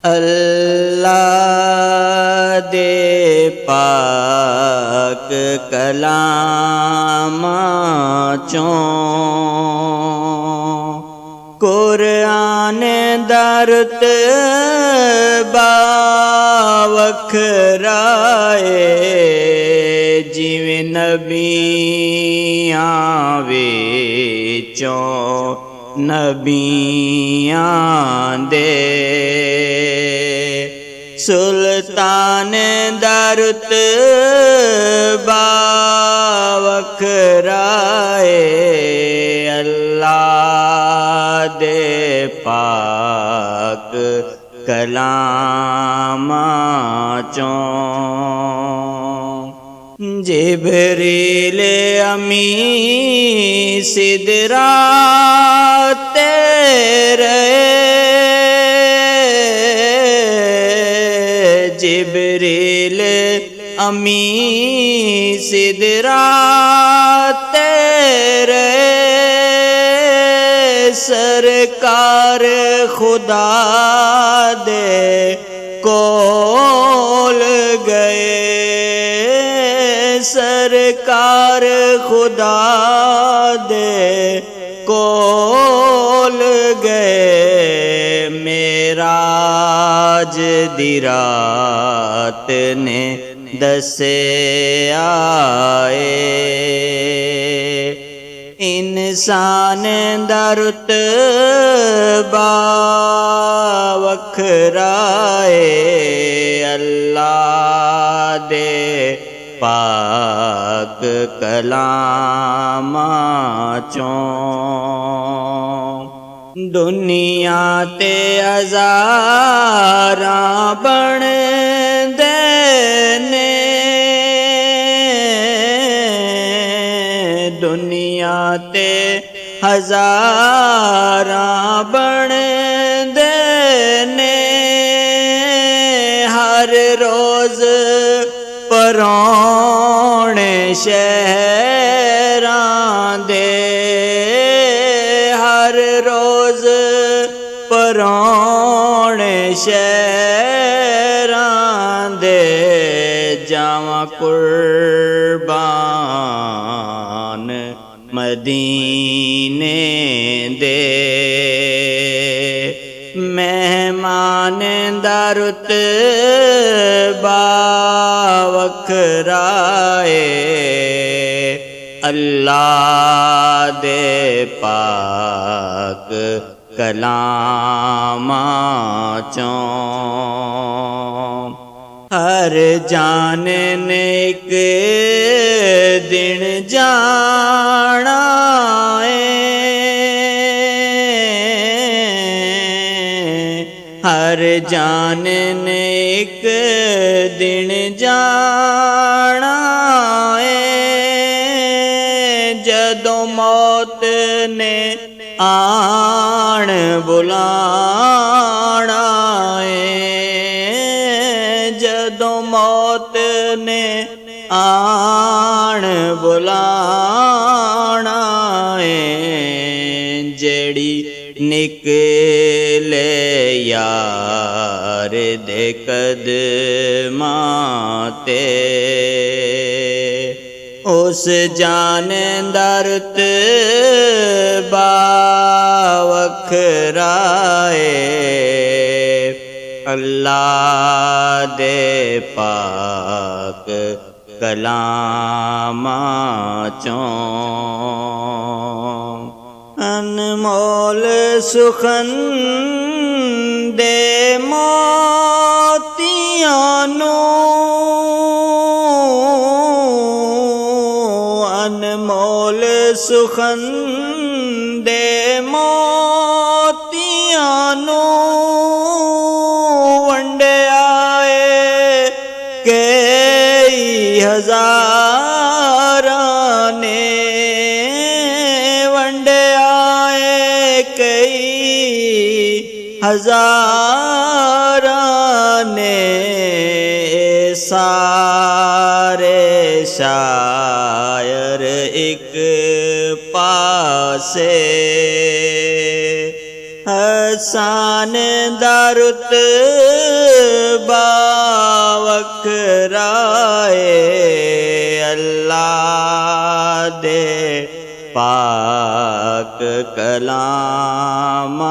अल्लाह दे पाक कलाम चों कुरान दा रुतबा वखरा है जिवें नबियां विचों नबियां दे सुल्तान दा रुतबा वखरा है अल्लाह दे पाक कलाम चों जिब्रील अमी सिदरात जिब्रील अमी सिदरात सरकार खुदा दे कोल गए सरकार खुदा दे कोल गए मेराज दी रात ने दसे आए इंसान दा रुतबा वखरा है अल्लाह दे पाक कलाम चों दुनिया ते हज़ारां बन देने दुनिया ते हज़ारां बन देने हर रोज़ परौने शहरां दे हर रोज़ परौने शहरां दे जावां कुर्बान मदीने दे मेहमान दा रुतबा वखरा है अल्लाह दे पाक कलाम चों हर जान ने एक दिन जाना हर जान ने एक दिन जाना जदों मौत ने आन बुलाना जदों मौत ने आन बुलाना जेड़ी निकले यार दे कदमां ते उस जान दा रुतबा वखरा है अल्लाह दे पाक कलाम चों अनमोल सुखन दे मोतियां अनमोल सुखन दे मोतियां वंडिया कई हज़ारां ने वंडिया कई हज़ारां ने सारे शायर एक पासे ਅਸਾਨ ਦਾ ਰੁਤਬਾ ਵੱਖਰਾਏ ਅੱਲਾ ਦੇ ਪਾਕ ਕਲਾਮਾਂ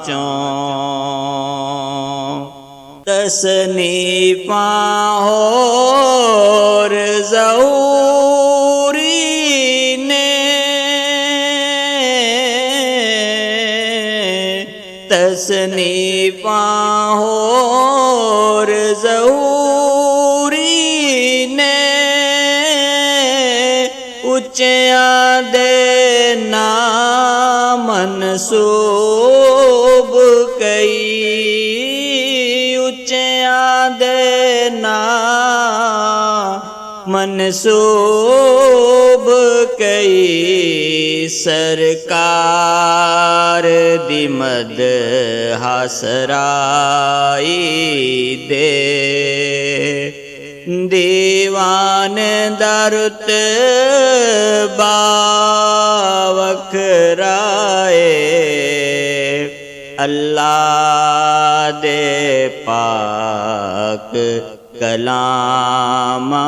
ਚੋਂ ਤਸਨੀਫਾਂ ਹੋਰ ਜ਼ਹੂਰੀ ਨੇ ਤਸਨੀਫਾਂ ਹੋਰ ਜ਼ਹੂਰੀ ਨੇ ਉੱਚਿਆਂ ਦੇ ਨਾਮ ਮਨਸੂਬ ਕਈ ਉੱਚਿਆਂ ਦੇ ਨਾਮ ਮਨਸੂਬ ਕਈ ਸਰਕਾਰ ਦੀ ਮਦਹ ਹਸਰਾਈ ਦੇ ਦੀਵਾਨ ਦਾ ਰੁਤਬਾ ਵੱਖਰਾਏ ਅੱਲਾ ਦੇ ਪਾਕ ਕਲਾਮਾਂ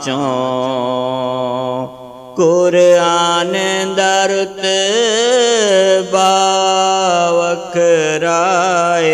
ਚੋਂ ਕੁਰਾਨ ਦਾ ਰੁਤਬਾ ਵੱਖਰਾਏ